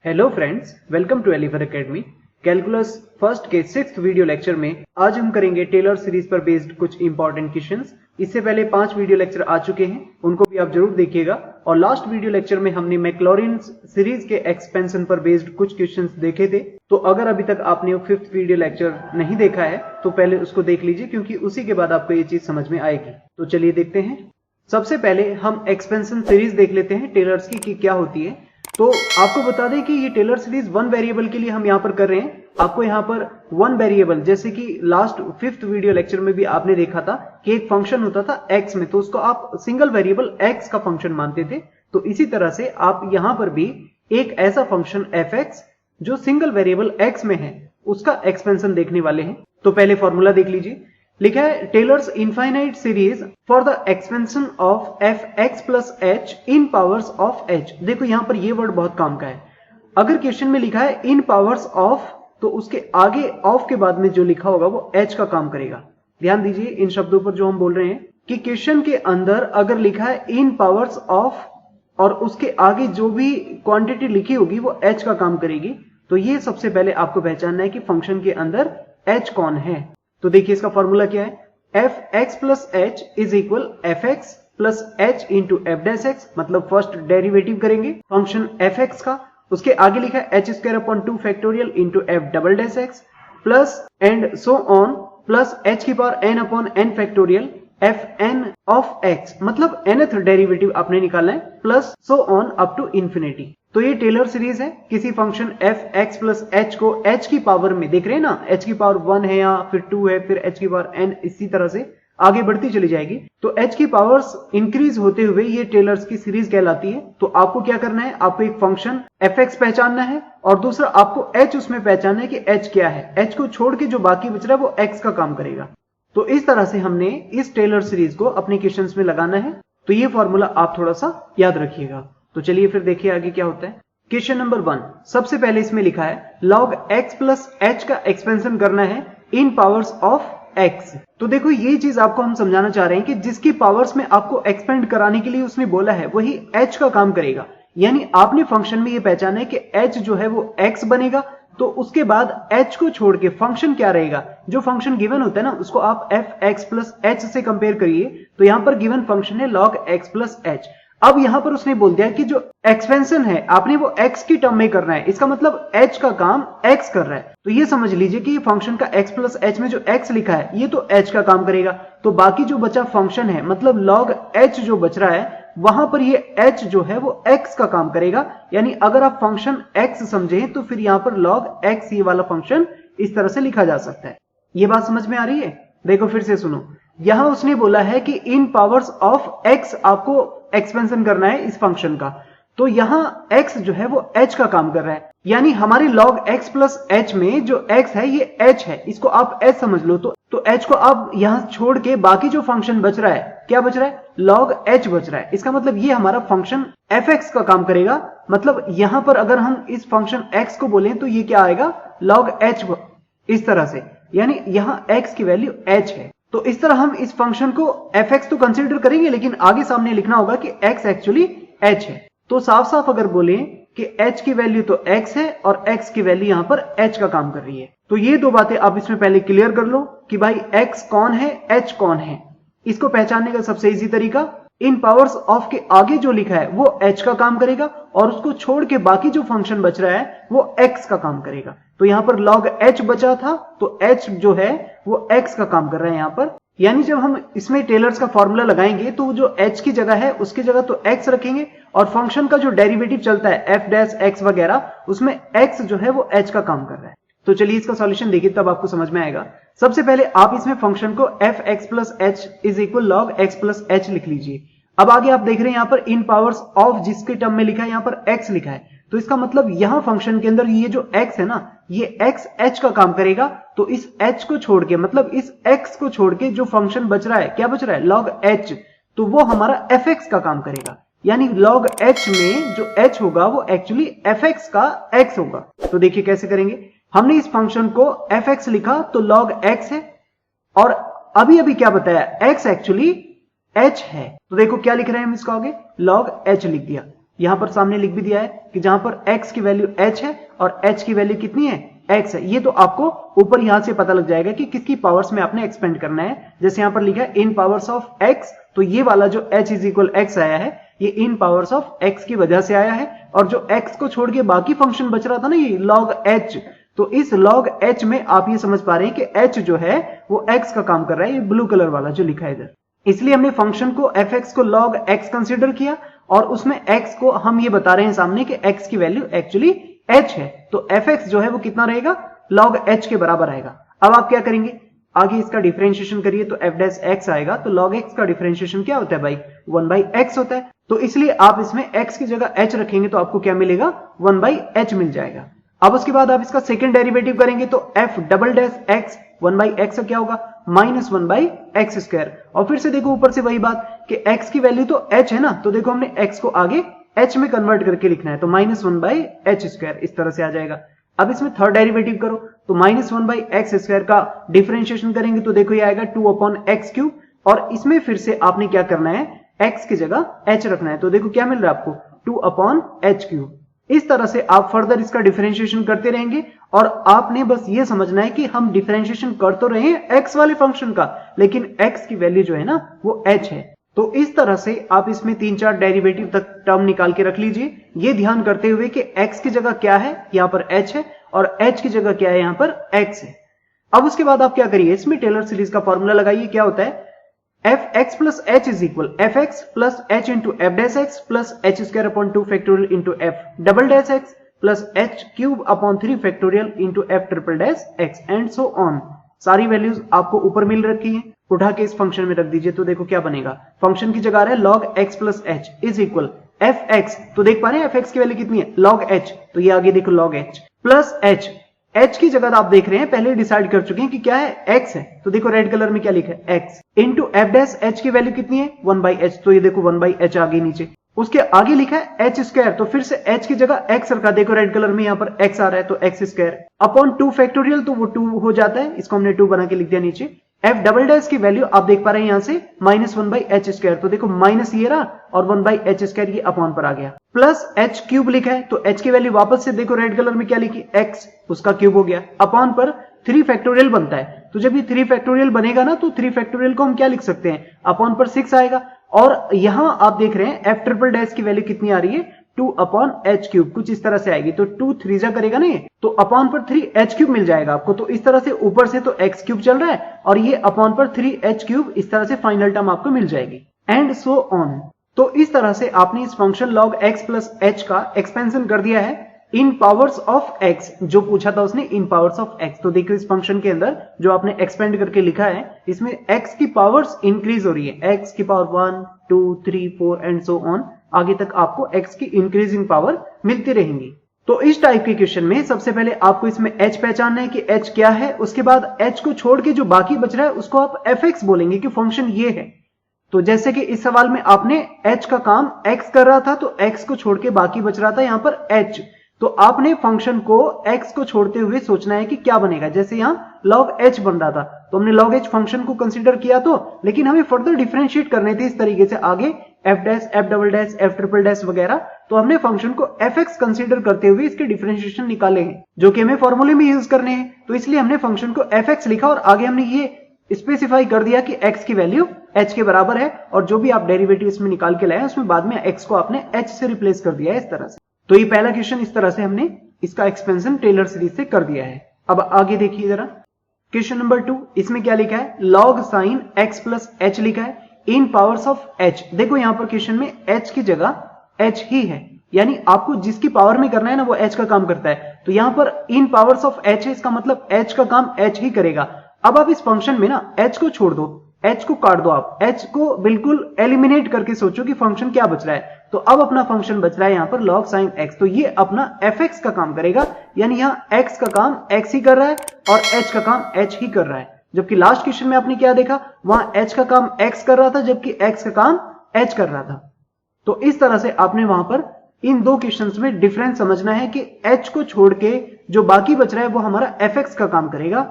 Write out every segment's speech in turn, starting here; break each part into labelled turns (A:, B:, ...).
A: Hello friends, welcome to Eliver academy. Calculus first के 6th video lecture में आज हम करेंगे टेलर सीरीज पर बेस्ड कुछ इंपॉर्टेंट क्वेश्चंस। इससे पहले 5 वीडियो लेक्चर आ चुके हैं, उनको भी आप जरूर देखिएगा। और लास्ट वीडियो लेक्चर में हमने मैक्लॉरिन सीरीज के एक्सपेंशन पर बेस्ड कुछ क्वेश्चंस देखे थे। तो अगर अभी तक आपने 5th वीडियो लेक्चर नहीं देखा है तो पहले उसको देख लीजिए, क्योंकि उसी के बाद आपको ये चीज समझ में आएगी। तो चलिए देखते हैं। सबसे पहले हम एक्सपेंशन सीरीज देख लेते हैं टेलर्स की कि क्या होती है। तो आपको बता दें कि ये टेलर सीरीज 1 वेरिएबल के लिए हम यहाँ पर कर रहे हैं। आपको यहाँ पर 1 वेरिएबल, जैसे कि लास्ट 5th वीडियो लेक्चर में भी आपने देखा था कि एक फंक्शन होता था x में, तो उसको आप सिंगल वेरिएबल x का फंक्शन मानते थे। तो इसी तरह से आप यहाँ पर भी एक ऐसा फंक्शन fx जो सिंगल वेरिएबल x में है उसका एक्सपेंशन देखने वाले हैं। तो पहले फॉर्मूला देख लीजिए। लिखा है Taylor's infinite series for the expansion of fx plus h in powers of h। देखो यहाँ पर ये वर्ड बहुत काम का है। अगर क्वेश्चन में लिखा है इन पावर्स ऑफ, तो उसके आगे ऑफ के बाद में जो लिखा होगा वो h का काम करेगा। ध्यान दीजिए इन शब्दों पर जो हम बोल रहे हैं कि क्वेश्चन के अंदर अगर लिखा है इन पावर्स ऑफ और उसके आगे जो भी क्वांटिटी लिखी होगी वो h का काम करेगी। तो ये सबसे पहले आपको पहचानना है कि फंक्शन के अंदर h कौन है। तो देखिए इसका फॉर्मूला क्या है, fx plus h is equal fx plus h into F dash X, मतलब फर्स्ट डेरिवेटिव करेंगे फंक्शन fx का। उसके आगे लिखा है h square upon 2 factorial into F double dash X plus and so on plus h की power n upon n factorial fn ऑफ x, मतलब nth डेरिवेटिव आपने निकालना है, plus so on up to infinity. तो ये टेलर सीरीज है। किसी फंक्शन fx प्लस h को h की पावर में देख रहे हैं ना, h की पावर 1 है या फिर 2 है, फिर h की पावर n, इसी तरह से आगे बढ़ती चली जाएगी। तो h की पावर्स इंक्रीज होते हुए ये टेलर्स की सीरीज कहलाती है। तो आपको क्या करना है, आपको एक फंक्शन fx पहचानना है और दूसरा आपको h उसमें पहचानना है कि h क्या है। h को छोड़ के जो बाकी बच रहा है वो x का काम करेगा। तो इस तरह से हमने इस टेलर सीरीज को अपने क्वेश्चंस में लगाना है। तो ये फॉर्मूला आप थोड़ा सा याद रखिएगा। तो चलिए फिर देखिए आगे क्या होता है। क्वेश्चन नंबर 1, सबसे पहले इसमें लिखा है log x प्लस h का एक्सपेंशन करना है इन पावर्स ऑफ x। तो देखो ये चीज आपको हम समझाना चाह रहे हैं कि जिसकी पावर्स में आपको एक्सपेंड कराने के लिए उसने बोला है वही h का काम करेगा। यानी आपने फंक्शन में ये पहचाना है कि h जो है वो x बनेगा, तो उसके बाद h को छोड़ के फंक्शन क्या रहेगा, जो फंक्शन गिवन होता है ना उसको आप fx प्लस h से कंपेयर करिए। तो यहां पर गिवन फंक्शन है log x प्लस h। अब यहां पर उसने बोल दिया कि जो एक्सपेंशन है आपने वो x की टर्म में करना है, इसका मतलब h का काम x कर रहा है। तो ये समझ लीजिए कि ये फंक्शन का x प्लस h में जो x लिखा है ये तो h का काम करेगा। तो बाकी जो बचा फंक्शन है, मतलब log h जो बच रहा है वहां पर ये h जो है वो x का काम करेगा। यानी अगर आप फंक्शन x समझें तो फिर यहां पर log x ये वाला फंक्शन इस तरह से लिखा जा सकता है। ये बात समझ में आ रही है? देखो फिर से सुनो, यहां उसने बोला है कि इन पावर्स ऑफ x आपको एक्सपेंशन करना है इस फंक्शन का। तो यहां x जो है वो h का काम कर रहा है। यानी हमारे log x प्लस h में जो x है ये h है, इसको आप h समझ लो। तो h को आप यहां छोड़ के बाकी जो फंक्शन बच रहा है, क्या बच रहा है, log h बच रहा है। इसका मतलब ये हमारा फंक्शन fx का काम करेगा। मतलब यहां पर अगर हम इस फंक्शन x को बोलें तो ये क्या आएगा, log h, इस तरह से। यानी यहां x की वैल्यू h है। तो इस तरह हम इस फंक्शन को fx तो कंसीडर करेंगे, लेकिन आगे सामने लिखना होगा कि x एक्चुअली h है। तो साफ साफ अगर बोले कि h की वैल्यू तो x है और x की वैल्यू यहां पर h का काम कर रही है। तो ये दो बातें आप इसमें पहले क्लियर कर लो कि भाई x कौन है, h कौन है। इसको पहचानने का सबसे इजी तरीका, इन पावर्स ऑफ के आगे जो लिखा है वो h का काम करेगा और उसको छोड़ के बाकी जो फंक्शन बच रहा है वो x का काम करेगा। तो यहां पर log h बचा था तो h जो है वो x का काम कर रहा है यहां पर। यानी जब हम इसमें टेलर्स का फॉर्मूला लगाएंगे तो जो h की जगह है उसकी जगह तो x रखेंगे और फंक्शन का जो डेरिवेटिव चलता है f डैश x वगैरह, उसमें x जो है वो h का काम कर रहा है। तो चलिए इसका सॉल्यूशन देखिए, तब आपको समझ में आएगा। सबसे पहले आप इसमें फंक्शन को fx plus h is equal log x plus h लिख लीजिए। अब आगे आप देख रहे हैं यहां पर इन पावर्स ऑफ जिसके टर्म में लिखा है यहां पर x लिखा है। तो इसका मतलब यहां फंक्शन के अंदर ये जो x है ना, ये x h का काम करेगा। तो इस h को छोड़ के, मतलब इस x को छोड़ के जो फंक्शन बच रहा है, क्या बच रहा है, log h, तो वो हमारा fx का काम करेगा। यानी log h में जो h होगा वो एक्चुअली fx का x होगा। तो देखिए कैसे करेंगे। हमने इस फंक्शन को fx लिखा तो log x है, और अभी अभी क्या बताया, x एक्चुअली h है। तो देखो क्या लिख रहे हैं हम इसको आगे, log h लिख दिया। यहां पर सामने लिख भी दिया है कि जहां पर x की वैल्यू h है और h की वैल्यू कितनी है, x है। ये तो आपको ऊपर यहां से पता लग जाएगा कि किसकी पावर्स में आपने एक्सपेंड करना है। जैसे यहां पर लिखा है इन पावर्स ऑफ x, तो ये वाला जो h इज इक्वल x आया है ये इन पावर्स ऑफ x की वजह से आया है। और जो x को छोड़ के बाकी फंक्शन बच रहा था ना, ये log h, तो इस log h में आप ये समझ पा रहे हैं कि h जो है वो x का काम कर रहा है, ये ब्लू कलर वाला जो लिखा है इधर। इसलिए हमने फंक्शन को fx को log x कंसीडर किया और उसमें x को हम ये बता रहे हैं सामने कि x की वैल्यू एक्चुअली h है, तो fx जो है वो कितना रहेगा, log h के बराबर आएगा। अब आप क्या करेंगे, आगे इसका डिफरेंशिएशन करिए तो f डैश x आएगा, तो log x का डिफरेंशिएशन क्या होता है भाई, 1/x होता है। तो इसलिए आप इसमें x की जगह h रखेंगे तो आपको क्या मिलेगा, 1/h मिल जाएगा। अब उसके बाद आप इसका सेकंड डेरिवेटिव करेंगे तो f double dash x 1/x का क्या होगा, -1/x²। और फिर से देखो ऊपर से वही बात कि x की वैल्यू तो h है ना, तो देखो हमने x को आगे h में कन्वर्ट करके लिखना है, तो -1/h², इस तरह से आ जाएगा। अब इसमें थर्ड डेरिवेटिव करो तो -1/x² का डिफरेंशिएशन करेंगे तो देखो ये आएगा 2/x³ और इसमें फिर से आपने क्या करना है, x की जगह h रखना है, तो देखो क्या मिल रहा है आपको, 2/h³। इस तरह से आप फर्दर इसका डिफरेंशिएशन करते रहेंगे और आपने बस ये समझना है कि हम डिफरेंशिएशन कर तो रहे हैं x वाले फंक्शन का, लेकिन x की वैल्यू जो है ना वो h है। तो इस तरह से आप इसमें 3-4 डेरिवेटिव तक टर्म निकाल के रख लीजिए, ये ध्यान करते हुए कि x की जगह क्या है, यहाँ पर h है, और h की जगह क्या है, यहाँ पर x है। अब उसके बाद आप क्या करिए, इसमें टेलर सीरीज का फॉर्मूला लगाइए। क्या होता है, fx plus h is equal fx plus h into f dash x plus h² upon 2 factorial into f double dash x plus h cube upon 3 factorial into f triple dash x and so on। सारी values आपको ऊपर मिल रखी हैं, उठा के इस function में रख दीजिए तो देखो क्या बनेगा, फंक्शन की जगह आ रहा है log x plus h is equal fx, तो देख पा रहे हैं fx की वैल्यू कितनी है, log h, तो ये आगे देखो log h plus h की जगह आप देख रहे हैं पहले डिसाइड कर चुके हैं कि क्या है, x है, तो देखो रेड कलर में क्या लिखा है, x into f dash h की वैल्यू कितनी है, 1/h, तो ये देखो 1/h आ गई नीचे। उसके आगे लिखा है h², तो फिर से h की जगह x रखा, देखो रेड कलर में यहाँ पर x आ रहा है, तो x² अपॉन 2 फैक्टोरियल, तो वो 2 हो जाता है, इसको हमने 2 बना के लिख दिया नीचे। f डबल डैश की वैल्यू आप देख पा रहे हैं यहाँ से -1/h², तो देखो माइनस ये रहा और 1/h² ये अपॉन पर आ गया, प्लस h³ लिखा है, तो h की वैल्यू वापस से देखो रेड कलर में क्या लिखी, x, उसका क्यूब हो गया, अपॉन पर 3 फैक्टोरियल बनता है, तो जब ये 3 फैक्टोरियल बनेगा ना तो 3 फैक्टोरियल को हम क्या लिख सकते हैं, अपॉन पर 6 आएगा। और यहां आप देख रहे हैं f ट्रिपल डैश की वैल्यू कितनी आ रही है, 2/h³, कुछ इस तरह से आएगी, तो 2 3 जा करेगा ना ये, तो अपॉन पर 3h³ मिल जाएगा आपको। तो इस तरह से ऊपर से तो x³ चल रहा है और ये अपॉन पर 3h³, इस तरह से फाइनल टर्म आपको मिल जाएगी एंड सो ऑन। तो इस तरह से आपने इस function log x plus h का एक्सपेंशन कर दिया है इन पावर्स ऑफ x, जो पूछा था उसने इन पावर्स ऑफ x। तो देखो इस फंक्शन के अंदर जो आपने एक्सपेंड करके लिखा है इसमें x की पावर्स इंक्रीज हो रही है, x की पावर 1 2 3 4 एंड सो ऑन, आगे तक आपको x की इंक्रीजिंग पावर मिलती रहेंगी। तो इस टाइप के क्वेश्चन में सबसे पहले आपको इसमें h पहचानना है कि h क्या है, उसके बाद h को छोड़ के जो बाकी बच रहा है उसको आप fx बोलेंगे कि फंक्शन ये है। तो जैसे कि इस सवाल में आपने h का काम x कर रहा था तो x को छोड़ के बाकी बच रहा था यहाँ पर h, तो आपने फंक्शन को x को छोड़ते हुए सोचना है कि क्या बनेगा। जैसे यहाँ log h बन रहा था तो हमने log h फंक्शन को कंसीडर किया, तो लेकिन हमें फर्दर डिफरेंशिएट करने थे इस तरीके से आगे f dash f double dash f triple dash वगैरह, तो हमने फंक्शन को fx कंसीडर करते हुए इसके डिफरेंशिएशन निकाले हैं जो कि हमें फॉर्मूले में यूज करने हैं। तो इसलिए हमने फंक्शन को fx लिखा और आगे हमने ये स्पेसिफाई कर दिया कि x की वैल्यू h के बराबर है, और जो भी आप डेरिवेटिव इसमें निकाल के लाए उसमें बाद में x को आपने h से रिप्लेस कर दिया है इस तरह से। तो ये पहला क्वेश्चन इस तरह से हमने इसका एक्सपेंशन टेलर सीरीज से कर दिया है। अब आगे देखिए जरा क्वेश्चन नंबर 2, इसमें क्या लिखा है, log sin x plus h लिखा है इन पावर्स ऑफ h। देखो यहाँ पर क्वेश्चन में h की जगह h ही है, यानी आपको जिसकी पावर में करना है ना वो h का काम करता है, तो यहाँ पर इन पावर्स ऑफ h है, इसका मतलब h का काम h ही करेगा। अब आप इस फंक्शन में ना h को छोड़ दो, h को काट दो, आप h को बिल्कुल एलिमिनेट करके सोचो कि फंक्शन क्या बच रहा है। तो अब अपना फंक्शन बच रहा है यहाँ पर log sin x, तो ये अपना fx का काम करेगा, यानी यहाँ x का काम x ही कर रहा है और h का काम h ही कर रहा है। जबकि लास्ट क्वेश्चन में आपने क्या देखा, वहां h का काम x कर रहा था जबकि x का काम h कर रहा था। तो इस तरह से आपने वहां पर इन दो क्वेश्चंस में डिफरेंस समझना है कि h को छोड़ के जो बाकी बच रहा है वो हमारा fx का काम करेगा।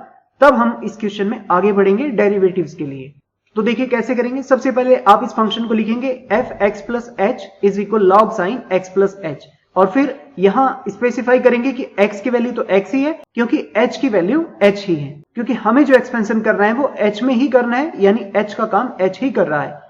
A: तब हम इस क्वेश्चन में आगे बढ़ेंगे डेरिवेटिव्स के लिए। तो देखिए कैसे करेंगे। सबसे पहले आप इस फंक्शन को लिखेंगे F x plus H is equal log sine x plus H, और फिर यहां स्पेसिफाई करेंगे कि x की वैल्यू तो x ही है क्योंकि h की वैल्यू h ही है, क्योंकि हमें जो एक्सपेंशन करना है वो h में ही करना है, यानी h का काम h ही कर रहा है।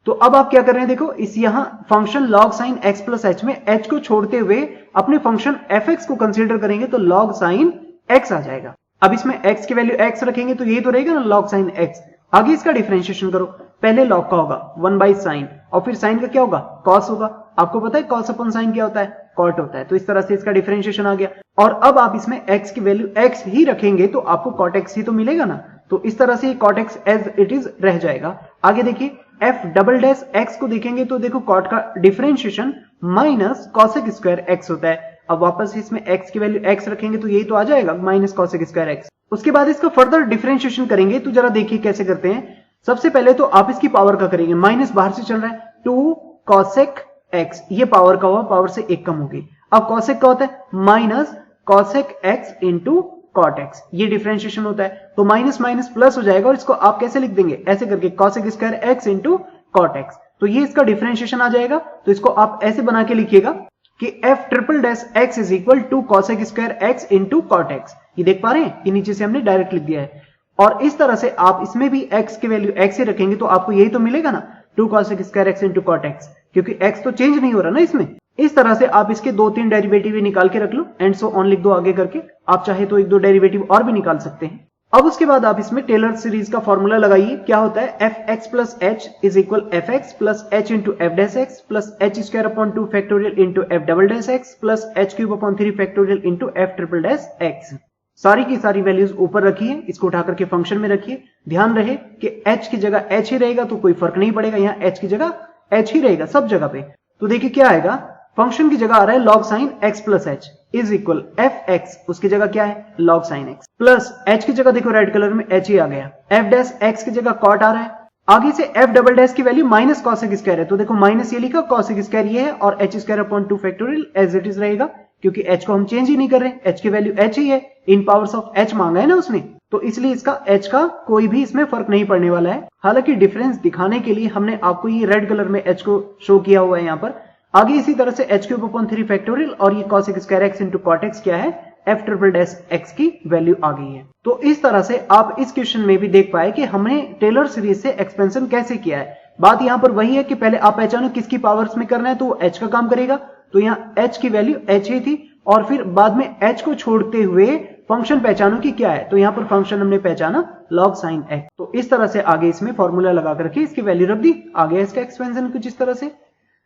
A: तो अब आप क्या कर रहे हैं, देखो इस यहां function log sign x plus H में h को छोड़ते हुए अपने फंक्शन fx को कंसीडर करेंगे तो लॉग साइन x आ जाएगा। अब इसमें x की वैल्यू x रखेंगे तो यही तो रहेगा ना लॉग साइन x। आगे इसका डिफरेंशिएशन करो, पहले लॉग का होगा 1 बाई साइन और फिर साइन का क्या होगा कॉस होगा। आपको पता है कॉस अपन साइन क्या होता है, कॉट होता है। तो इस तरह से इसका डिफरेंशिएशन आ गया। और अब आप इसमें x की वैल्यू x ही रखेंगे तो आपको कॉट x ही तो मिलेगा ना। तो इस तरह से cot x as it is रह जाएगा। आगे देखिए f डबल डैश x को देखेंगे तो देखो कॉट का differentiation minus cosec square x होता है। अब वापस इसमें x की वैल्यू x रखेंगे तो यही तो आ जाएगा माइनस कॉसेक स्क्वायर x। उसके बाद इसका फर्दर डिफरेंशिएशन करेंगे तो जरा देखिए कैसे करते हैं। सबसे पहले तो आप इसकी पावर का करेंगे, माइनस बाहर से चल रहा है 2 कॉसेक x, ये पावर का हुआ, पावर से 1 कम होगी। अब कॉसेक का होता है minus cosec x into cot x, ये डिफरेंशिएशन होता है। तो माइनस माइनस प्लस हो जाएगा और इसको आप कैसे लिख देंगे, ऐसे करके cosec square x into cot x। तो ये इसका डिफरेंशिएशन आ जाएगा। तो इसको आप ऐसे बना के लिखिएगा कि f triple dash x is equal to cosec square x into cot x। ये देख पा रहे हैं कि नीचे से हमने डायरेक्ट लिख दिया है। और इस तरह से आप इसमें भी x की वैल्यू x ही रखेंगे तो आपको यही तो मिलेगा ना 2 cosec square x into cot x, क्योंकि x तो चेंज नहीं हो रहा ना इसमें। इस तरह से आप इसके 2-3 डेरिवेटिव निकाल के रख लो एंड सो ऑन लिख दो आगे करके। आप चाहे तो 1-2 डेरिवेटिव और भी निकाल सकते हैं। अब उसके बाद आप इसमें टेलर सीरीज का फॉर्मूला लगाइए। क्या होता है F x plus H is equal F x plus H into F dash X plus H square upon 2 factorial into F double dash X plus H cube upon 3 factorial into F triple dash x. सारी की सारी values ऊपर रखिए, इसको उठा करके function में रखिए। ध्यान रहे कि h की जगह h ही रहेगा तो कोई फर्क नहीं पड़ेगा, यहाँ h की जगह h ही रहेगा सब जगह पे। तो देखिए क्या आएगा, फंक्शन की जगह आ रहा है log sign x plus H is equal F x, उसकी जगह क्या है log sign x plus h की जगह देखो रेड कलर में h ही आ गया, एफ डैश x की जगह कॉट आ रहा है। आगे से एफ डबल डैश की वैल्यू माइनस कॉसेक स्क्वायर है तो देखो माइनस ये लिखा, कॉसेक स्क्वायर ये है और H square upon 2 factorial as it is रहेगा, क्योंकि h को हम चेंज ही नहीं कर रहे, h की वैल्यू h ही है, इन पावर्स ऑफ h मांगा है ना उसने, तो इसलिए इसका h का कोई भी इसमें फर्क नहीं पड़ने वाला है। हालांकि डिफरेंस दिखाने के लिए हमने आपको ये रेड कलर में h को शो किया हुआ है यहाँ पर। आगे इसी तरह से h क्यूब अपॉन 3 फैक्टोरियल और ये cosec square x into cot x क्या है f ट्रिपल डैश x की वैल्यू आ गई है। तो इस तरह से आप इस क्वेश्चन में भी देख पाए कि हमने टेलर सीरीज से एक्सपेंशन कैसे किया है। बात यहाँ पर वही है कि पहले आप पहचानो किसकी पावर्स में करना है तो वो h का काम करेगा, तो यहाँ h की वैल्यू h ही थी और फिर बाद में h को छोड़ते हुए फंक्शन पहचानो कि क्या है, तो यहाँ पर फंक्शन हमने पहचाना लॉग साइन x। तो इस तरह से आगे इसमें फॉर्मूला लगा करके इसकी वैल्यू रख दी, आ गया इसका एक्सपेंशन कुछ इस तरह से।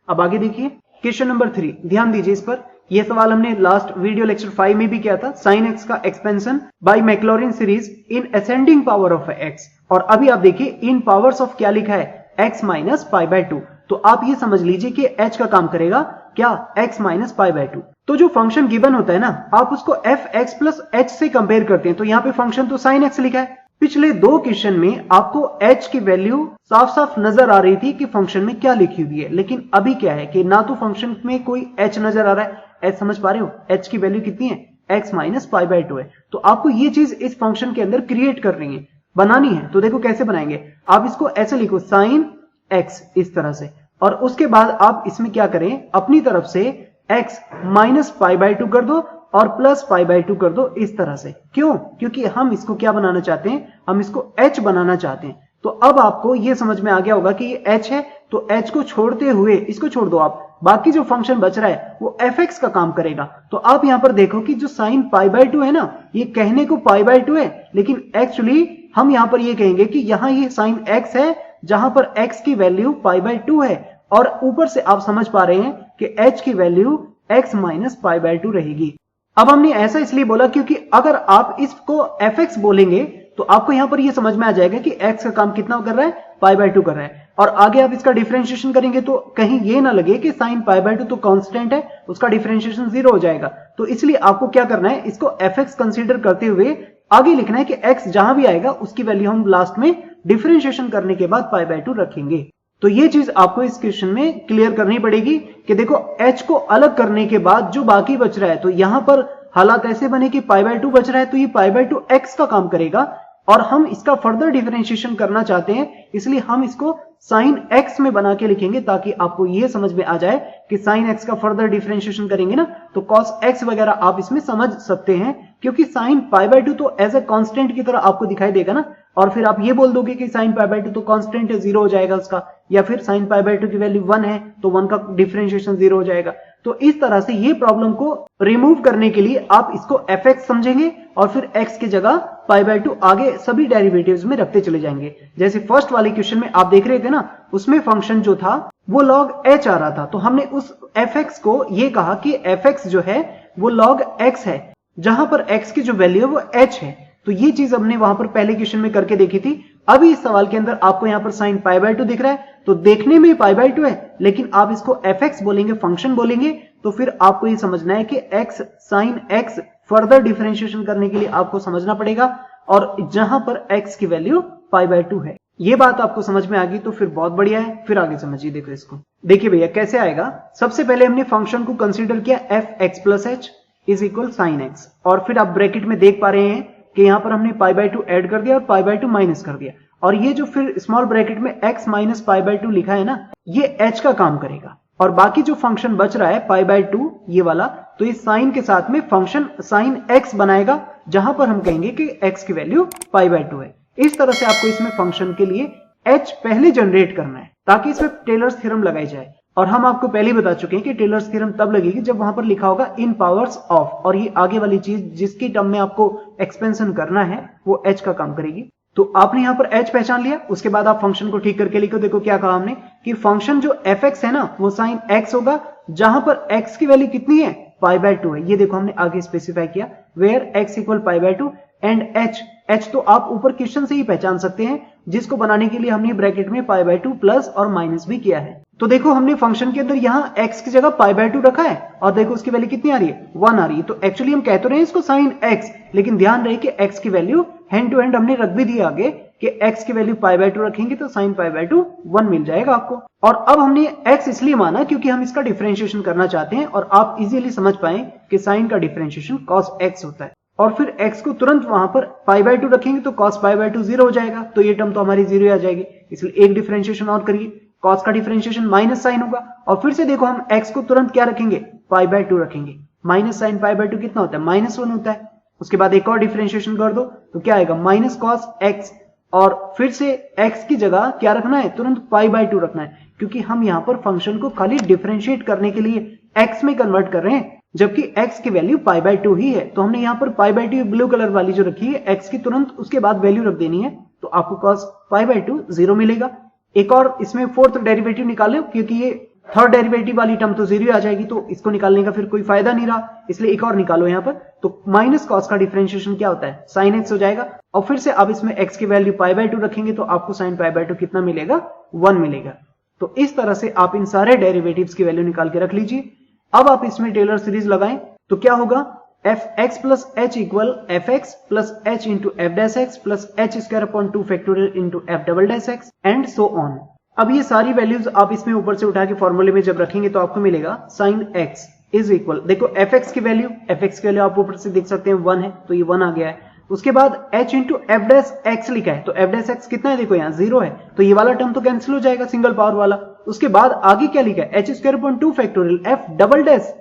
A: अब आगे देखिए क्वेश्चन नंबर 3, ध्यान दीजिए इस पर। यह सवाल हमने लास्ट वीडियो लेक्चर 5 में भी किया था, साइन x का expansion by Maclaurin series in ascending power of x। और अभी आप देखिए इन पावर्स ऑफ क्या लिखा है x माइनस पाई बाय 2। तो आप ये समझ लीजिए कि h का काम करेगा क्या x माइनस पाई बाय 2। तो जो फंक्शन गिवन होता है ना आप उसको एफ एक्स प्लस एच से कंपेयर करते हैं, तो यहाँ पे फंक्शन तो साइन x लिखा है। पिछले 2 क्वेश्चन में आपको h की वैल्यू साफ साफ नजर आ रही थी कि फंक्शन में क्या लिखी हुई है, लेकिन अभी क्या है कि ना तो फंक्शन में कोई h नजर आ रहा है, h समझ पा रहे हो, h की वैल्यू कितनी है x माइनस पाई बाय 2 है। तो आपको ये चीज इस फंक्शन के अंदर क्रिएट करनी है, बनानी है। तो देखो कैसे बनाएंगे, आप इसको ऐसे लिखो साइन x इस तरह से, और उसके बाद आप इसमें क्या करें अपनी तरफ से x माइनस पाई बाय 2 कर दो और प्लस पाई बाय 2 कर दो इस तरह से। क्यों? क्योंकि हम इसको क्या बनाना चाहते हैं, हम इसको h बनाना चाहते हैं। तो अब आपको यह समझ में आ गया होगा कि ये h है, तो h को छोड़ते हुए इसको छोड़ दो आप, बाकी जो फंक्शन बच रहा है वो fx का काम करेगा। तो आप यहां पर देखो कि जो साइन पाई बाय 2 है ना, ये कहने को पाई बाय 2 है, लेकिन एक्चुअली हम यहां पर ये कहेंगे कि यहां ये साइन x है जहां पर x की वैल्यू पाई बाय 2 है, और ऊपर से आप समझ पा रहे हैं कि h की value x minus pi by 2 रहेगी। अब हमने ऐसा इसलिए बोला क्योंकि अगर आप इसको fx बोलेंगे तो आपको यहां पर यह समझ में आ जाएगा कि x का काम कितना कर रहा है पाई बाय 2 कर रहा है, और आगे आप इसका डिफरेंशिएशन करेंगे तो कहीं ये ना लगे कि साइन पाई बाय 2 तो कांस्टेंट है, उसका डिफरेंशिएशन 0 हो जाएगा। तो इसलिए आपको क्या करना है, इसको fx कंसीडर करते हुए आगे लिखना है कि x जहां भी आएगा उसकी वैल्यू हम लास्ट में डिफरेंशिएशन करने के बाद पाई बाय 2 रखेंगे। तो ये चीज आपको इस क्वेश्चन में क्लियर करनी पड़ेगी कि देखो h को अलग करने के बाद जो बाकी बच रहा है, तो यहां पर हालात ऐसे बने कि पाई बाय 2 बच रहा है, तो ये पाई बाय 2 x का काम करेगा, और हम इसका फर्दर डिफरेंशिएशन करना चाहते हैं, इसलिए हम इसको साइन एक्स में बना के लिखेंगे ताकि आपको यह समझ में आ जाए कि साइन एक्स का फर्दर डिफरेंशिएशन करेंगे ना तो कॉस एक्स वगैरह आप इसमें समझ सकते हैं, क्योंकि साइन पाई बाय 2 तो एज ए कांस्टेंट की तरह आपको दिखाई देगा ना, और फिर आप ये बोल दोगे कि साइन पाई बाय 2 तो कांस्टेंट है, 0 हो जाएगा उसका, या फिर साइन पाई बाय 2 की वैल्यू 1 है तो 1 का डिफरेंशिएशन 0 हो जाएगा। तो इस तरह से ये प्रॉब्लम को रिमूव करने के लिए आप इसको fx समझेंगे और फिर x की जगह पाई बाय 2 आगे सभी डेरिवेटिव्स में रखते चले जाएंगे। जैसे फर्स्ट वाले क्वेश्चन में आप देख रहे थे ना, उसमें फंक्शन जो था वो log h आ रहा था, तो हमने उस fx को ये कहा कि fx जो है वो log x है, जहां पर x की जो वैल्यू है वो h है। तो ये चीज हमने वहां पर पहले क्वेश्चन में करके देखी थी। अभी इस सवाल के अंदर आपको यहां पर साइन पाई बाय 2 दिख रहा है, तो देखने में पाई बाय 2 है, लेकिन आप इसको fx बोलेंगे, फंक्शन बोलेंगे, तो फिर आपको ये समझना है कि x sine x further differentiation करने के लिए आपको समझना पड़ेगा, और जहां पर x की वैल्यू पाई बाय 2 है। ये बात आपको समझ में आ गई तो फिर बहुत बढ़िया है, फिर आगे समझिए। देखो इसको, देखिए भैया कैसे आएगा। सबसे पहले हमने फंक्शन को कंसीडर किया fx plus h is equal sine x, और फिर आप ब्रैकेट में देख पा रहे हैं कि यहां पर हमने पाई बाय 2 ऐड कर दिया और पाई बाय 2 माइनस कर दिया, और ये जो फिर स्मॉल ब्रैकेट में x माइनस पाई बाय 2 लिखा है ना, ये h का काम करेगा, और बाकी जो फंक्शन बच रहा है पाई बाय 2 ये वाला, तो इस साइन के साथ में फंक्शन साइन x बनाएगा, जहां पर हम कहेंगे कि x की वैल्यू पाई बाय 2 है। इस तरह से आपको इसमें फंक्शन के लिए h पहले जनरेट करना है ताकि इसमें टेलर्स थ्योरम लगाई जाए, और हम आपको पहले ही बता चुके हैं कि टेलर्स थ्योरम तब लगेगी जब वहां पर लिखा होगा इन पावर्स ऑफ, और ये आगे वाली चीज जिसकी टर्म में आपको एक्सपेंशन करना है वो h का काम करेगी। तो आपने यहां पर h पहचान लिया, उसके बाद आप फंक्शन को ठीक करके लिखो। देखो क्या कहा हमने कि फंक्शन जो fx है ना वो साइन x होगा, जहां पर x की वैल्यू कितनी है पाई बाय 2 है। ये देखो हमने आगे स्पेसिफाई किया where x equal pi by 2 and h तो आप ऊपर क्वेश्चन से ही पहचान सकते हैं, जिसको बनाने के लिए हमने ब्रैकेट में पाई बाय 2 प्लस और माइनस भी किया है। तो देखो हमने फंक्शन के अंदर यहाँ x की जगह पाई बाय 2 रखा है, और देखो उसकी वैल्यू कितनी आ रही है 1 आ रही है। तो एक्चुअली हम कह तो रहे हैं इसको साइन x, लेकिन ध्यान रहे कि x की वैल्यू हैंड टू हैंड हमने रख भी दिया आगे कि x की वैल्यू पाई बाय 2 रखेंगे तो साइन पाई बाय 2 1 मिल जाएगा आपको। और अब हमने x इसलिए माना क्योंकि हम इसका डिफरेंशिएशन करना चाहते हैं, और आप इजीली समझ पाए कि साइन का डिफरेंशिएशन cos x होता है, और फिर x को तुरंत वहां पर पाई बाय 2 रखेंगे तो cos पाई बाय 2 0 हो जाएगा, तो ये टर्म तो हमारी 0 आ जाएगी। इसलिए एक डिफरेंशिएशन और करिए, cos का डिफरेंशिएशन माइनस साइन होगा, और फिर से देखो हम x को तुरंत क्या रखेंगे पाई बाय 2 रखेंगे, माइनस साइन पाई बाय 2 कितना होता है -1 होता है। उसके बाद एक और डिफरेंशिएशन कर दो तो क्या आएगा माइनस cos x, और फिर से x की जगह क्या रखना है तुरंत पाई बाय 2 रखना है, क्योंकि हम यहां पर फंक्शन को खाली डिफरेंशिएट करने के लिए x में कन्वर्ट कर रहे हैं, जबकि x की वैल्यू पाई बाय 2 ही है। तो हमने यहां पर पाई बाय 2 ब्लू कलर वाली जो रखी है x की तुरंत उसके बाद वैल्यू रख देनी है, तो आपको cos पाई बाय 2 0 मिलेगा। एक और इसमें फोर्थ डेरिवेटिव निकालो, क्योंकि ये थर्ड डेरिवेटिव वाली टर्म तो 0 आ जाएगी, तो इसको निकालने का फिर कोई फायदा नहीं रहा, इसलिए एक और निकालो यहां पर। तो माइनस cos का डिफरेंशिएशन क्या होता है साइन x हो जाएगा, और फिर से अब इसमें x की वैल्यू पाई बाय 2 रखेंगे तो आपको साइन पाई बाय 2 कितना मिलेगा 1 मिलेगा। तो इस तरह से आप इन सारे डेरिवेटिव्स की वैल्यू निकाल के रख लीजिए। अब आप इसमें टेलर सीरीज लगाएं तो क्या होगा fx plus h equal fx plus h into f dash x plus h square upon 2 factorial into f double dash x and so on. अब ये सारी वैल्यूज आप इसमें ऊपर से उठा के फॉर्मूले में जब रखेंगे तो आपको मिलेगा साइन x इज इक्वल, देखो fx की वैल्यू आप ऊपर से देख सकते हैं 1 है, तो ये 1 आ गया है। उसके बाद h into F dash x लिखा है, तो f डैश एक्स कितना है देखो यहाँ 0 है, तो ये वाला टर्म तो कैंसिल हो जाएगा सिंगल पावर वाला। उसके बाद आगे क्या लिखा है h square upon 2 factorial f double dash,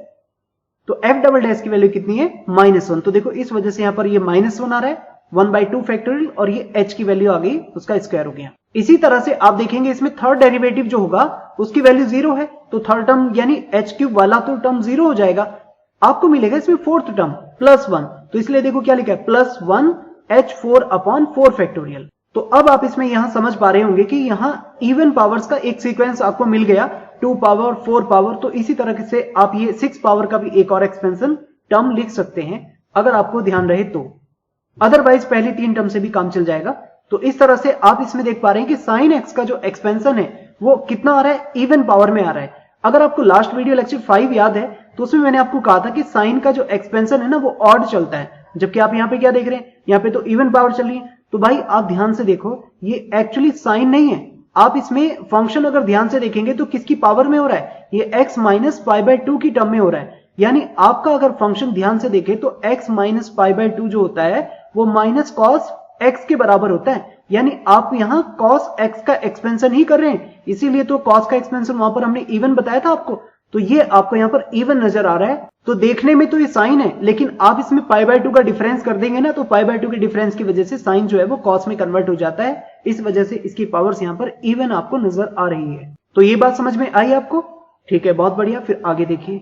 A: तो f डबल डैश की वैल्यू कितनी है -1, तो देखो इस वजह से यहाँ पर ये -1 आ रहा है 1/2 फैक्टोरियल, और ये h की वैल्यू आ गई उसका स्क्वायर हो गया। इसी तरह से आप देखेंगे इसमें थर्ड डेरिवेटिव जो होगा उसकी वैल्यू 0 है, तो थर्ड टर्म यानी h क्यूब वाला तो टर्म 0 हो जाएगा। आपको मिलेगा इसमें फोर्थ टर्म +1, तो इसलिए देखो क्या लिखा है +1 h4 अपॉन 4 फैक्टोरियल। तो अब आप इसमें यहां समझ पा रहे होंगे कि यहां इवन पावर्स का एक सीक्वेंस आपको मिल गया, 2 पावर 4 पावर, तो इसी तरह से आप ये 6 पावर का भी एक और एक्सपेंशन टर्म लिख सकते हैं अगर आपको ध्यान रहे तो, अदरवाइज पहले 3 टर्म से भी काम चल जाएगा। तो इस तरह से आप इसमें देख पा रहे हैं कि साइन एक्स का जो एक्सपेंशन है वो कितना आ रहा है इवन पावर में आ रहा है। अगर आपको लास्ट वीडियो लेक्चर 5 याद है तो उसमें मैंने आपको कहा था कि साइन का जो एक्सपेंशन है ना वो ऑड चलता है, जबकि आप यहाँ पे क्या देख रहे हैं यहाँ पे तो इवन पावर चल रही है। तो भाई आप ध्यान से देखो ये एक्चुअली साइन नहीं है, आप इसमें फंक्शन अगर ध्यान से देखेंगे तो किसकी पावर में हो रहा है, ये x माइनस पाई बाय 2 की टर्म में हो रहा है। यानी आपका अगर फंक्शन ध्यान से देखे तो x माइनस पाई बाय 2 जो होता है वो माइनस कॉस x के बराबर होता है, यानी आप यहाँ cos x का एक्सपेंशन ही कर रहे हैं, इसीलिए तो cos का एक्सपेंशन वहां पर हमने इवन बताया था आपको, तो ये आपको यहाँ पर इवन नजर आ रहा है। तो देखने में तो ये साइन है, लेकिन आप इसमें π/2 का डिफरेंस कर देंगे ना, तो π/2 के डिफरेंस की वजह से साइन जो है वो cos में कन्वर्ट हो जाता है, इस वजह से इसकी पावर्स यहाँ पर इवन आपको नजर आ रही है। तो ये बात समझ में आई आपको? ठीक है, बहुत बढ़िया। फिर आगे देखिए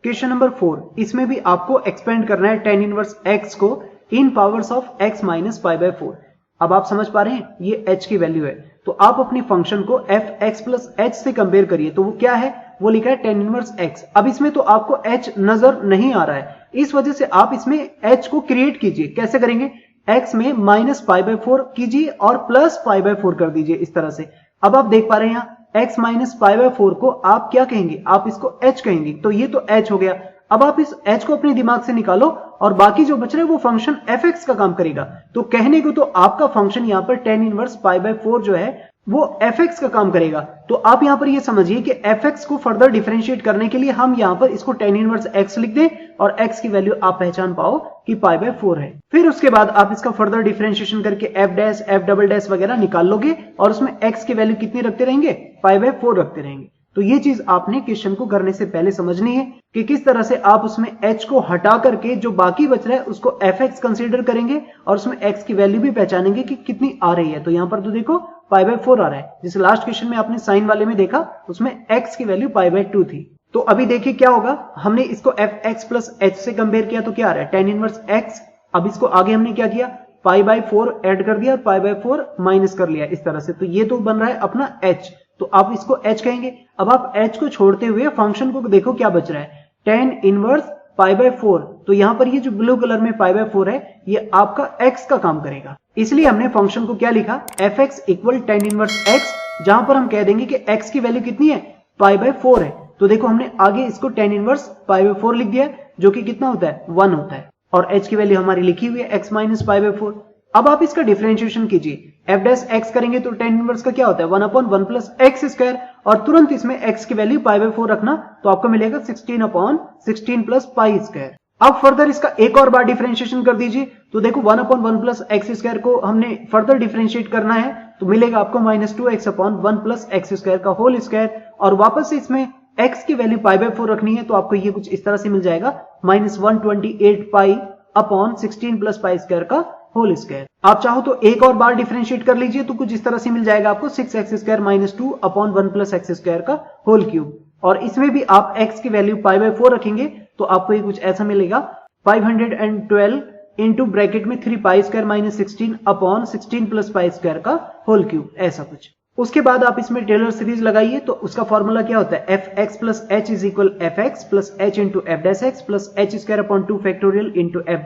A: क्वेश्चन नंबर 4, इसमें भी आपको एक्सपेंड करना है tan इनवर्स x को इन पावर्स ऑफ x माइनस π/4। अब आप समझ पा रहे हैं ये h की वैल्यू है, तो आप अपने फंक्शन को fx प्लस h से कंपेयर करिए, तो वो क्या है, वो लिखा है tan इनवर्स x। अब इसमें तो आपको h नजर नहीं आ रहा है, इस वजह से आप इसमें h को क्रिएट कीजिए। कैसे करेंगे, x में माइनस π/4 कीजिए और प्लस π/4 कर दीजिए इस तरह से। अब आप देख पा रहे हैं यहाँ x माइनस π/4 को आप क्या कहेंगे, आप इसको h कहेंगे, तो ये तो h हो गया। अब आप इस h को अपने दिमाग से निकालो और बाकी जो बच रहा है वो फंक्शन fx का काम करेगा। तो कहने को तो आपका फंक्शन यहाँ पर tan इनवर्स π/4 जो है वो fx का काम करेगा। तो आप यहाँ पर ये समझिए कि fx को फर्दर डिफरेंशिएट करने के लिए हम यहाँ पर इसको tan इनवर्स x लिख दें और x की वैल्यू आप पहचान पाओ कि π/4 है। फिर उसके बाद आप इसका फर्दर डिफरेंशिएशन करके f' वगैरह निकाल लोगे और उसमें x की वैल्यू कितनी रखते रहेंगे, π/4 रखते रहेंगे। तो ये चीज आपने क्वेश्चन को करने से पहले समझनी है कि किस तरह से आप उसमें h को हटा करके जो बाकी बच रहा है उसको fx कंसीडर करेंगे और उसमें x की वैल्यू भी पहचानेंगे कि कितनी आ रही है। तो यहाँ पर तो देखो π/4 आ रहा है, जिस लास्ट क्वेश्चन में आपने साइन वाले में देखा उसमें x की वैल्यू π/2 थी। तो अभी देखिए क्या होगा, हमने इसको fx प्लस h से कंपेयर किया तो क्या आ रहा है, tan इनवर्स x। अब इसको आगे हमने क्या किया, π/4 ऐड कर दिया और π/4 माइनस कर लिया इस तरह से, तो ये तो बन रहा है अपना h, तो आप इसको h कहेंगे। अब आप h को छोड़ते हुए फंक्शन को देखो क्या बच रहा है, tan इनवर्स π/4। तो यहां पर ये जो ब्लू कलर में π/4 है ये आपका x का काम करेगा, इसलिए हमने फंक्शन को क्या लिखा, fx equal tan inverse x, जहां पर हम कह देंगे कि x की वैल्यू कितनी है, π/4 है। तो देखो हमने आगे इसको tan इनवर्स π/4 लिख दिया जो कि कितना होता है, 1 होता है, और h की वैल्यू हमारी लिखी हुई है x माइनस π/4। अब आप इसका डिफरेंशिएशन कीजिए, f' करेंगे तो tan इनवर्स का क्या होता है, 1/1 प्लस x स्क्वायर, और तुरंत इसमें x की वैल्यू π/4 रखना तो आपको मिलेगा 16/16 प्लस पाई स्क्वायर। अब फर्दर इसका एक और बार डिफरेंशिएशन कर दीजिए, तो देखो 1/1 प्लस x स्क्वायर को हमने फर्दर डिफरेंशिएट करना है तो मिलेगा आपको -2x/1 प्लस x स्क्वायर का होल स्क्वायर, और वापस से इसमें x की वैल्यू π/4 रखनी है तो आपको ये कुछ इस तरह से मिल जाएगा -128 pi upon 16 plus pi square का होल स्क्वायर। आप चाहो तो एक और बार डिफरेंशिएट कर लीजिए तो कुछ इस तरह से मिल जाएगा आपको 6x square minus 2 upon 1 plus x square का होल क्यूब, और इसमें भी आप x की वैल्यू π/4 रखेंगे तो आपको ये कुछ ऐसा मिलेगा 512 इंटू ब्रैकेट में 3 pi square minus 16 upon 16 plus pi square का होल क्यूब, ऐसा कुछ। उसके बाद आप इसमें टेलर सीरीज लगाइए तो उसका फॉर्मूला क्या होता है, fx plus h is equal fx plus h into f' plus h square upon 2 factorial into f"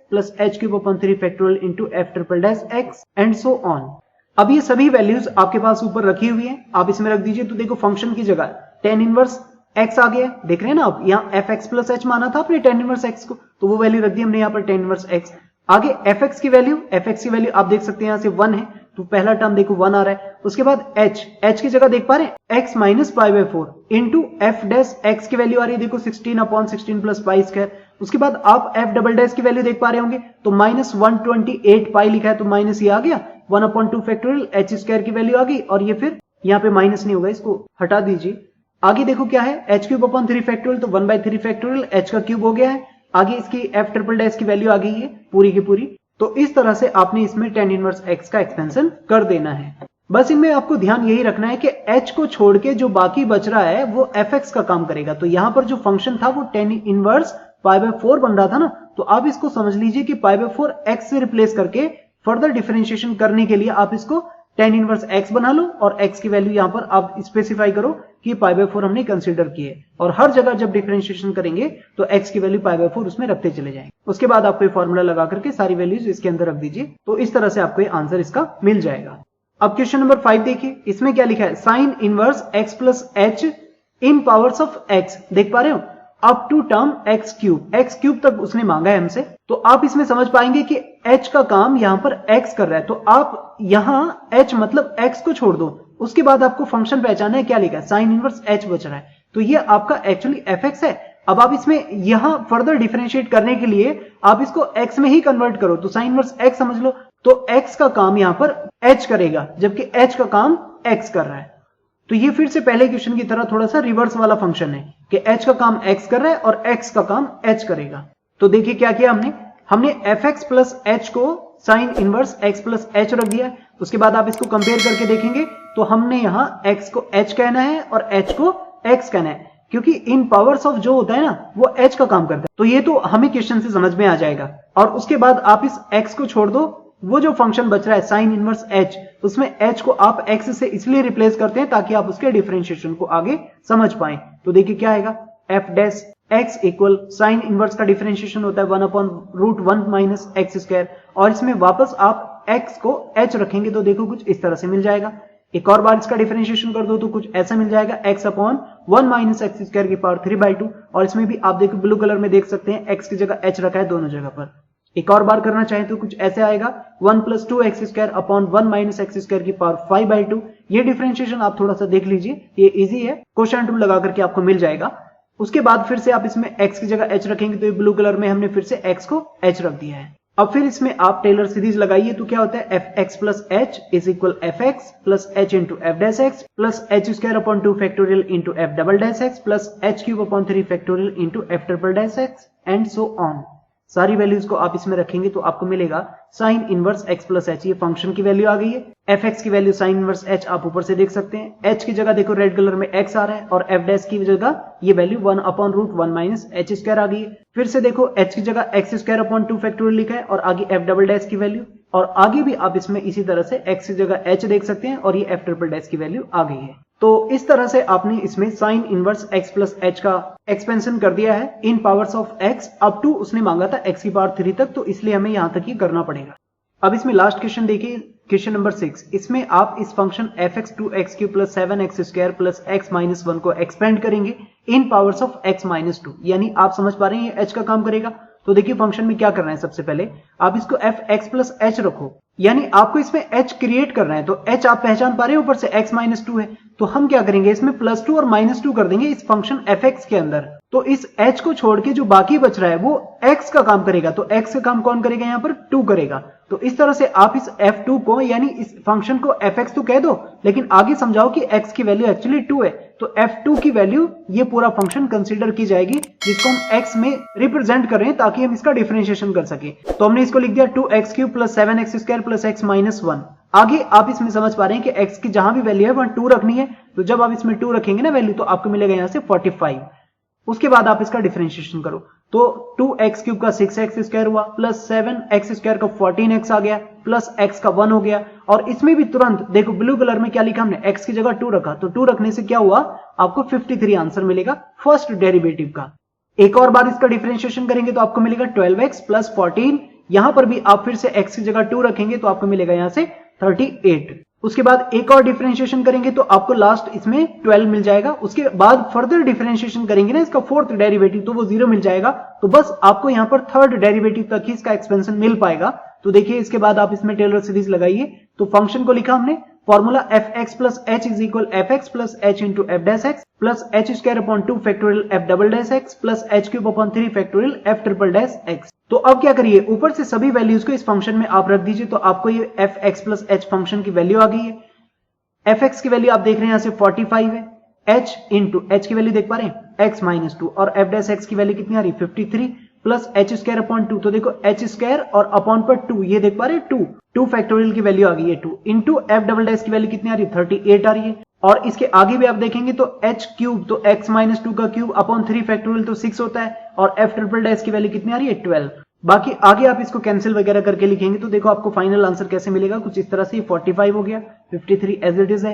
A: plus h cube upon 3 factorial into f" and so on. अब ये सभी वैल्यूज आपके पास ऊपर रखी हुई है, आप इसमें रख दीजिए। तो देखो फंक्शन की जगह tan इनवर्स x आ गया, देख रहे हैं ना आप, यहाँ fx प्लस h माना था आपने tan इनवर्स x को, तो वो वैल्यू रख दी हमने यहाँ पर tan इनवर्स x। आगे fx की वैल्यू आप देख सकते हैं यहाँ से 1 है तो पहला टर्म देखो 1 आ रहा है। उसके बाद h की जगह देख पा रहे हैं x माइनस π/4 इंटू f' की वैल्यू आ रही है देखो 16/16 प्लस पाई स्क्वायर। उसके बाद आप f" की वैल्यू देख पा रहे होंगे तो -128 पाई लिखा है तो माइनस ये आ गया 1/2 फैक्टोरियल h स्क्वायर की वैल्यू आ गई, और ये फिर यहाँ पे माइनस नहीं होगा, इसको हटा दीजिए। आगे देखो क्या है, h क्यूब अपॉन 3 फैक्टोरियल तो 1/3 फैक्टोरियल h का क्यूब हो गया है। आगे इसकी f" की वैल्यू आ गई है पूरी की पूरी। तो इस तरह से आपने इसमें tan इनवर्स x का एक्सपेंशन कर देना है। बस इनमें आपको ध्यान यही रखना है कि h को छोड़ के जो बाकी बच रहा है वो fx का काम करेगा। तो यहां पर जो फंक्शन था वो tan इनवर्स π/4 बन रहा था ना, तो आप इसको समझ लीजिए कि π/4 x से रिप्लेस करके फर्दर डिफरेंशिएशन करने के लिए आप इसको tan इनवर्स x बना लो और x की वैल्यू यहां पर आप स्पेसिफाई करो कि π/4 हमने कंसीडर की है, और हर जगह जब डिफरेंशिएशन करेंगे तो x की वैल्यू π/4 उसमें रखते चले जाएंगे। उसके बाद आपको फॉर्मूला लगा करके सारी वैल्यूज इसके अंदर रख दीजिए, तो इस तरह से आपको आंसर इसका मिल जाएगा। अब क्वेश्चन नंबर 5 देखिए, इसमें क्या लिखा है, sine inverse x plus h in powers of x, देख पा रहे हो, up to term x cube तक उसने मांगा है हमसे। तो आप इसमें समझ पाएंगे कि h का काम यहां पर x कर रहा है, तो आप यहां h मतलब x को छोड़ दो, उसके बाद आपको फंक्शन पहचाना है, क्या लिखा है, साइन इनवर्स h बच रहा है, तो ये आपका एक्चुअली fx है। अब आप इसमें यहां फर्दर डिफरेंशिएट करने के लिए आप इसको x में ही कन्वर्ट करो, तो साइन इनवर्स x समझ लो, तो x का काम यहां पर h करेगा, जबकि h का काम x कर रहा है। तो ये फिर से पहले क्वेश्चन की तरह थोड़ा सा रिवर्स वाला फंक्शन है कि h का काम x कर रहा है और x का काम h करेगा। तो देखिए क्या किया हमने fx प्लस h को sign inverse x plus h रख दिया। उसके बाद आप इसको कंपेयर करके देखेंगे तो हमने यहां x को h कहना है और h को x कहना है, क्योंकि इन पावर्स ऑफ जो होता है ना वो h का काम करता है। तो ये तो हमें क्वेश्चन से समझ में आ जाएगा। और उसके बाद आप इस x को छोड़ दो, वो जो फंक्शन बच रहा है साइन इनवर्स h, उसमें h को आप x से इसलिए रिप्लेस करते हैं ताकि आप उसके डिफरेंशिएशन को आगे समझ पाएं। तो देखिए क्या आएगा, f dash x equal sine inverse का डिफरेंशिएशन होता है 1/√1 माइनस एक्स स्क्वायर, और इसमें वापस आप x को h रखेंगे तो देखो कुछ इस तरह से मिल जाएगा। एक और बार इसका डिफरेंशिएशन कर दो तो कुछ ऐसा मिल जाएगा, x/1 माइनस एक्स स्क्वायर की पावर 3/2। और इसमें भी आप देखो ब्लू कलर में देख सकते हैं x की जगह h रखा है दोनों जगह पर। एक और बार करना चाहे तो कुछ ऐसे आएगा 1 + 2x square upon 1 minus x square की पावर 5/2। ये डिफरेंशिएशन आप थोड़ा सा देख लीजिए, ये इजी है, क्वोशिएंट रूल लगा करके आपको मिल जाएगा। उसके बाद फिर से आप इसमें x की जगह h रखेंगे तो ये ब्लू कलर में हमने फिर से x को h रख दिया है। अब फिर इसमें आप टेलर सीरीज लगाइए तो क्या होता है, fx plus h is equal fx plus h into f dash x plus h square upon 2 factorial into f double dash x plus h cube upon 3 factorial into f triple dash x and so on. सारी values को आप इसमें रखेंगे तो आपको मिलेगा sign inverse x plus h। ये function की वैल्यू आ गई है। fx की वैल्यू साइन इनवर्स h आप ऊपर से देख सकते हैं। h की जगह देखो रेड कलर में x आ रहा है और f डैश की जगह ये वैल्यू 1/√1 माइनस h स्क्वायर आ गई है। फिर से देखो h की जगह x स्क्वायर अपॉन 2 फैक्टोरियल लिखा है और आगे f डबल डैश की वैल्यू, और आगे भी आप इसमें इसी तरह से x की जगह h देख सकते हैं और ये f ट्रिपल डैश की वैल्यू आ गई है। तो इस तरह से आपने इसमें sine inverse x plus h का एक्सपेंशन कर दिया है in powers of x up to, उसने मांगा था x की पावर 3 तक, तो इसलिए हमें यहां तक ही करना पड़ेगा। अब इसमें लास्ट क्वेश्चन देखिए, क्वेश्चन नंबर 6। इसमें आप इस function fx2x³ plus 7x square plus x minus 1 को एक्सपेंड करेंगे इन पावर्स ऑफ x माइनस 2, यानी आप समझ पा रहे हैं ये h का काम करेगा। तो देखिए फंक्शन में क्या करना है, सबसे पहले आप इसको fx प्लस h रखो, यानी आपको इसमें h क्रिएट करना है। तो h आप पहचान पा रहे हैं, ऊपर से x माइनस 2 है, तो हम क्या करेंगे इसमें +2 और -2 कर देंगे इस फंक्शन fx के अंदर। तो इस h को छोड़ के जो बाकी बच रहा है वो x का काम करेगा। तो x का काम कौन करेगा, यहाँ पर 2 करेगा। तो इस तरह से आप इस f2 को, यानी इस फंक्शन को fx तो कह दो, लेकिन आगे समझाओ कि x की वैल्यू एक्चुअली 2 है। तो f2 की वैल्यू ये पूरा फंक्शन कंसीडर की जाएगी, जिसको हम x में रिप्रेजेंट कर रहे हैं ताकि हम इसका डिफरेंशिएशन कर सके। तो हमने इसको लिख दिया 2x³ plus 7x square plus x minus 1। आगे आप इसमें समझ पा रहे हैं कि x की जहां भी वैल्यू है वहां 2 रखनी है। तो जब आप इसमें 2 रखेंगे ना वैल्यू, तो आपको मिलेगा यहां से 45। उसके बाद आप इसका डिफरेंशिएशन करो तो 2x³ का 6x स्क्वायर हुआ प्लस 7x स्क्वायर का 14x आ गया प्लस x का 1 हो गया। और इसमें भी तुरंत देखो ब्लू कलर में क्या लिखा हमने, x की जगह 2 रखा, तो 2 रखने से क्या हुआ, आपको 53 आंसर मिलेगा फर्स्ट डेरिवेटिव का। एक और बार इसका डिफरेंशिएशन करेंगे तो आपको मिलेगा 12x प्लस 14। यहां पर भी आप फिर से x की जगह 2 रखेंगे तो आपको मिलेगा यहां से 38। उसके बाद एक और डिफरेंशिएशन करेंगे तो आपको लास्ट इसमें 12 मिल जाएगा। उसके बाद फर्दर डिफरेंशिएशन करेंगे ना इसका फोर्थ डेरिवेटिव, तो वो 0 मिल जाएगा। तो बस आपको यहां पर थर्ड डेरिवेटिव तक ही इसका एक्सपेंशन मिल पाएगा। तो देखिए इसके बाद आप इसमें टेलर सीरीज लगाइए। तो फंक्शन को लिखा हमने formula fx plus h is equal fx plus h into f dash x plus h square upon 2 factorial f double dash x plus h cube upon 3 factorial f triple dash x। तो अब क्या करिए, ऊपर से सभी values को इस function में आप रख दीजिए। तो आपको ये fx प्लस h फंक्शन की वैल्यू आ गई है। fx की वैल्यू आप देख रहे हैं यहां से 45 है, h इंटू h की वैल्यू देख पा रहे हैं x माइनस 2, और f डैश x की वैल्यू कितनी आ रही है 53 प्लस h स्क्वायर अपॉन 2। तो देखो h स्क्वायर और अपॉन पर 2, ये देख पा रहे हैं 2 फैक्टोरियल की वैल्यू आ गई है 2 इंटू f डबल डैश की वैल्यू कितनी आ रही है 38 आ रही है। और इसके आगे भी आप देखेंगे तो h क्यूब, तो x माइनस 2 का क्यूब अपॉन 3 फैक्टोरियल तो 6 होता है, और f ट्रिपल डैश की वैल्यू कितनी आ रही है 12। बाकी आगे आप इसको कैंसिल वगैरह करके लिखेंगे तो देखो आपको फाइनल आंसर कैसे मिलेगा, कुछ इस तरह से 45 हो गया, 53 एज इट इज है,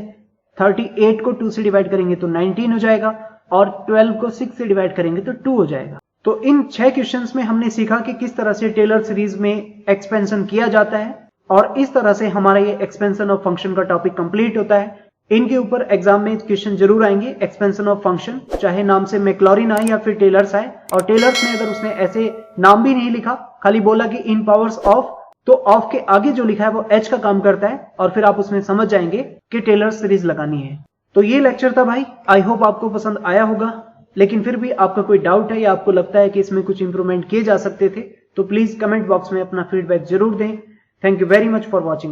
A: 38 को 2 से डिवाइड करेंगे तो 19 हो जाएगा, और 12 को 6 से डिवाइड करेंगे तो 2 हो जाएगा। तो इन 6 क्वेश्चंस में हमने सीखा कि किस तरह से टेलर सीरीज में एक्सपेंशन किया जाता है, और इस तरह से हमारा ये एक्सपेंशन ऑफ फंक्शन का टॉपिक कंप्लीट होता है। इनके ऊपर एग्जाम में क्वेश्चन जरूर आएंगे, एक्सपेंशन ऑफ फंक्शन, चाहे नाम से मैक्लॉरिन आए या फिर टेलर्स आए। और टेलर्स में अगर उसने ऐसे नाम भी नहीं लिखा, खाली बोला कि इन पावर्स ऑफ, तो ऑफ के आगे जो लिखा है वो h का काम करता है, और फिर आप उसमें समझ जाएंगे कि टेलर सीरीज लगानी है। तो ये लेक्चर था भाई, आई होप आपको पसंद आया होगा। लेकिन फिर भी आपका कोई डाउट है या आपको लगता है कि इसमें कुछ इंप्रूवमेंट किए जा सकते थे, तो प्लीज कमेंट बॉक्स में अपना फीडबैक जरूर दें। Thank you very much for watching.